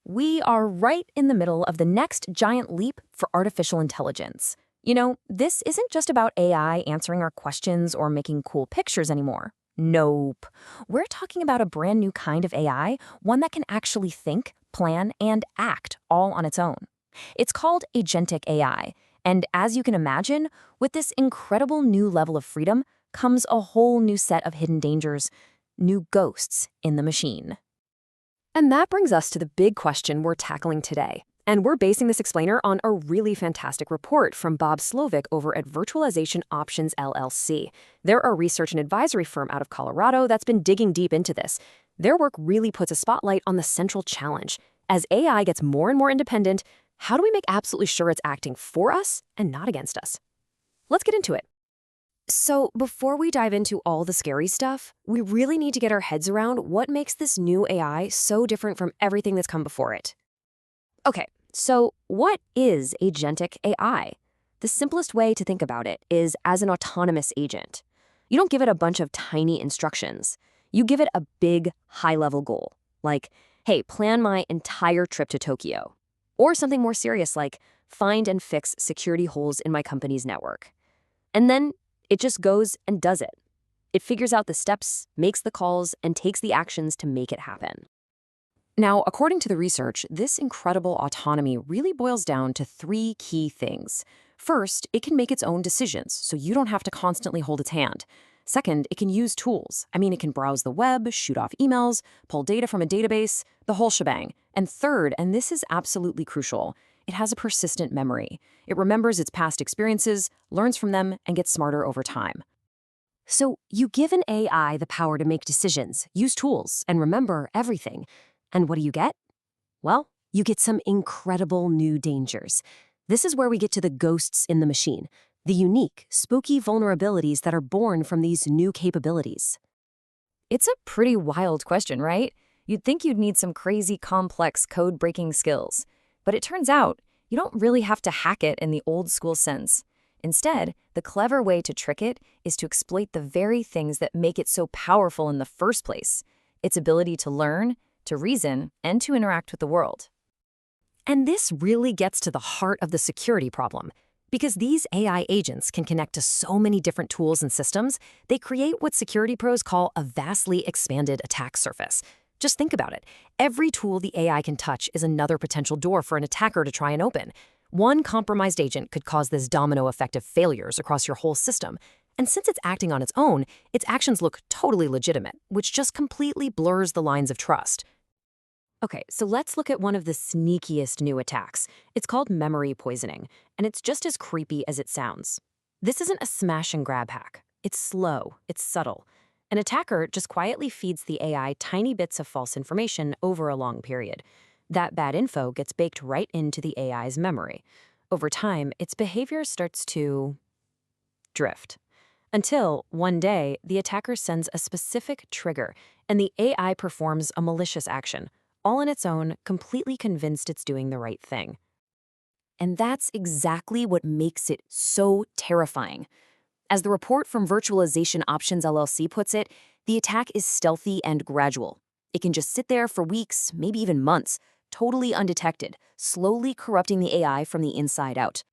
We are right in the middle of the next giant leap for artificial intelligence. This isn't just about AI answering our questions or making cool pictures anymore. Nope. We're talking about a brand new kind of AI, one that can actually think, plan, and act all on its own. It's called Agentic AI, and as you can imagine, with this incredible new level of freedom comes a whole new set of hidden dangers, new ghosts in the machine. And that brings us to the big question we're tackling today. And we're basing this explainer on a really fantastic report from Bob Slovic over at Virtualization Options LLC. They're a research and advisory firm out of Colorado that's been digging deep into this. Their work really puts a spotlight on the central challenge. As AI gets more and more independent, how do we make absolutely sure it's acting for us and not against us? Let's get into it. So before we dive into all the scary stuff, we really need to get our heads around what makes this new AI so different from everything that's come before it. Okay, so what is agentic AI? The simplest way to think about it is as an autonomous agent. You don't give it a bunch of tiny instructions. You give it a big, high-level goal, like, hey, plan my entire trip to Tokyo. Or something more serious like, find and fix security holes in my company's network. And then it just goes and does it. It figures out the steps, makes the calls, and takes the actions to make it happen. Now, according to the research, this incredible autonomy really boils down to three key things. First, it can make its own decisions, so you don't have to constantly hold its hand. Second, it can use tools. It can browse the web, shoot off emails, pull data from a database, the whole shebang. And third, and this is absolutely crucial, it has a persistent memory. It remembers its past experiences, learns from them, and gets smarter over time. So you give an AI the power to make decisions, use tools, and remember everything. And what do you get? Well, you get some incredible new dangers. This is where we get to the ghosts in the machine, the unique, spooky vulnerabilities that are born from these new capabilities. It's a pretty wild question, right? You'd think you'd need some crazy, complex code-breaking skills. But it turns out, you don't really have to hack it in the old-school sense. Instead, the clever way to trick it is to exploit the very things that make it so powerful in the first place, its ability to learn, to reason, and to interact with the world. And this really gets to the heart of the security problem. Because these AI agents can connect to so many different tools and systems, they create what security pros call a vastly expanded attack surface. Just think about it. Every tool the AI can touch is another potential door for an attacker to try and open. One compromised agent could cause this domino effect of failures across your whole system. And since it's acting on its own, its actions look totally legitimate, which just completely blurs the lines of trust. Okay, so let's look at one of the sneakiest new attacks. It's called memory poisoning, and it's just as creepy as it sounds. This isn't a smash and grab hack. It's slow, it's subtle. An attacker just quietly feeds the AI tiny bits of false information over a long period. That bad info gets baked right into the AI's memory. Over time, its behavior starts to drift. Until, one day, the attacker sends a specific trigger, and the AI performs a malicious action, all on its own, completely convinced it's doing the right thing. And that's exactly what makes it so terrifying. As the report from Virtualization Options LLC puts it, the attack is stealthy and gradual. It can just sit there for weeks, maybe even months, totally undetected, slowly corrupting the AI from the inside out.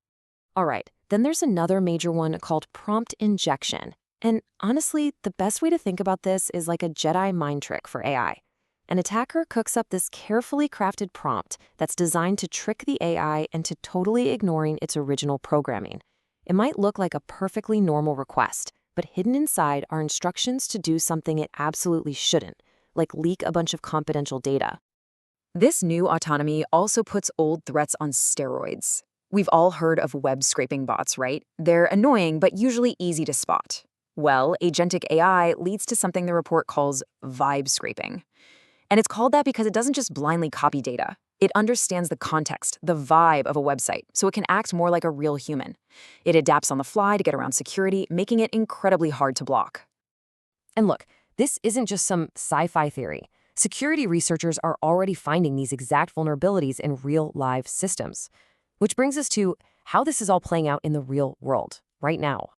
All right, then there's another major one called prompt injection. And honestly, the best way to think about this is like a Jedi mind trick for AI. An attacker cooks up this carefully crafted prompt that's designed to trick the AI into totally ignoring its original programming. It might look like a perfectly normal request, but hidden inside are instructions to do something it absolutely shouldn't, like leak a bunch of confidential data. This new autonomy also puts old threats on steroids. We've all heard of web scraping bots, right? They're annoying, but usually easy to spot. Well, agentic AI leads to something the report calls vibe scraping. And it's called that because it doesn't just blindly copy data. It understands the context, the vibe of a website, so it can act more like a real human. It adapts on the fly to get around security, making it incredibly hard to block. And look, this isn't just some sci-fi theory. Security researchers are already finding these exact vulnerabilities in real live systems. Which brings us to how this is all playing out in the real world, right now.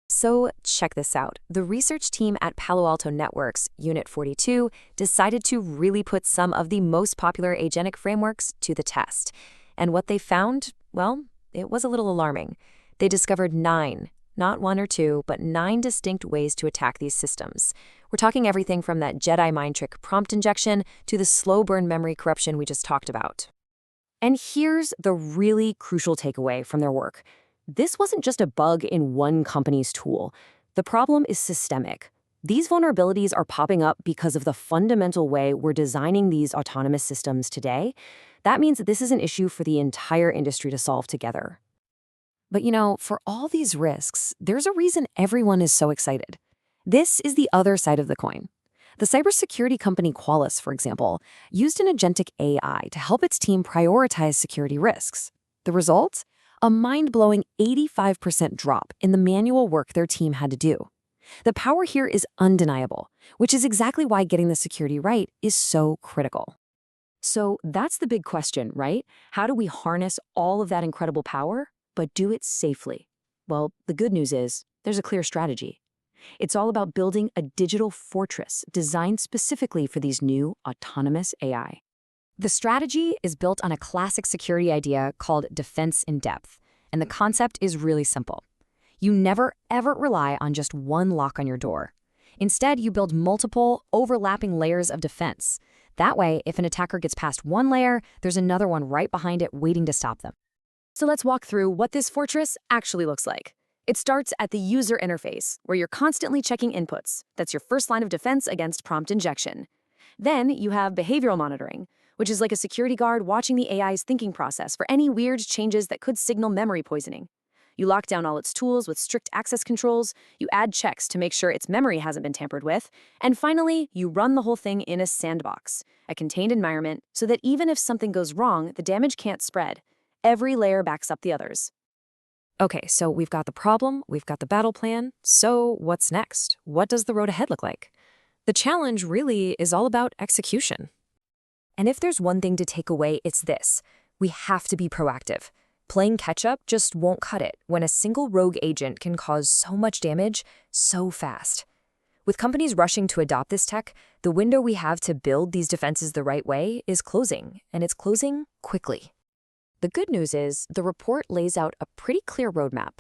So check this out. The research team at Palo Alto Networks, Unit 42, decided to really put some of the most popular agentic frameworks to the test. And what they found, well, it was a little alarming. They discovered 9, not 1 or 2, but 9 distinct ways to attack these systems. We're talking everything from that Jedi mind trick prompt injection to the slow burn memory corruption we just talked about. And here's the really crucial takeaway from their work. This wasn't just a bug in one company's tool. The problem is systemic. These vulnerabilities are popping up because of the fundamental way we're designing these autonomous systems today. That means that this is an issue for the entire industry to solve together. But for all these risks, there's a reason everyone is so excited. This is the other side of the coin. The cybersecurity company Qualys, for example, used an agentic AI to help its team prioritize security risks. The result? A mind-blowing 85% drop in the manual work their team had to do. The power here is undeniable, which is exactly why getting the security right is so critical. So that's the big question, right? How do we harness all of that incredible power, but do it safely? Well, the good news is there's a clear strategy. It's all about building a digital fortress designed specifically for these new autonomous AI. The strategy is built on a classic security idea called defense in depth, and the concept is really simple. You never, ever rely on just one lock on your door. Instead, you build multiple, overlapping layers of defense. That way, if an attacker gets past one layer, there's another one right behind it waiting to stop them. So let's walk through what this fortress actually looks like. It starts at the user interface, where you're constantly checking inputs. That's your first line of defense against prompt injection. Then you have behavioral monitoring, which is like a security guard watching the AI's thinking process for any weird changes that could signal memory poisoning. You lock down all its tools with strict access controls, you add checks to make sure its memory hasn't been tampered with, and finally, you run the whole thing in a sandbox, a contained environment, so that even if something goes wrong, the damage can't spread. Every layer backs up the others. Okay, so we've got the problem, we've got the battle plan, so what's next? What does the road ahead look like? The challenge really is all about execution. And if there's one thing to take away, it's this. We have to be proactive. Playing catch-up just won't cut it when a single rogue agent can cause so much damage so fast. With companies rushing to adopt this tech, the window we have to build these defenses the right way is closing, and it's closing quickly. The good news is the report lays out a pretty clear roadmap.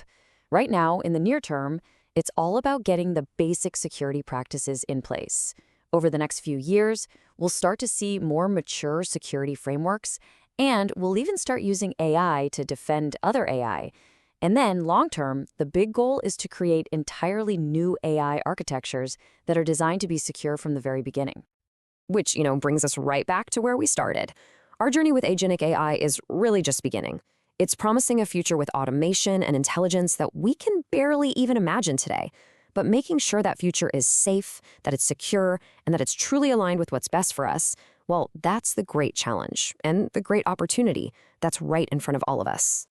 Right now, in the near term, it's all about getting the basic security practices in place. Over the next few years, we'll start to see more mature security frameworks, and we'll even start using AI to defend other AI. And then, long-term, the big goal is to create entirely new AI architectures that are designed to be secure from the very beginning. Which, brings us right back to where we started. Our journey with agentic AI is really just beginning. It's promising a future with automation and intelligence that we can barely even imagine today. But making sure that future is safe, that it's secure, and that it's truly aligned with what's best for us, well, that's the great challenge and the great opportunity that's right in front of all of us.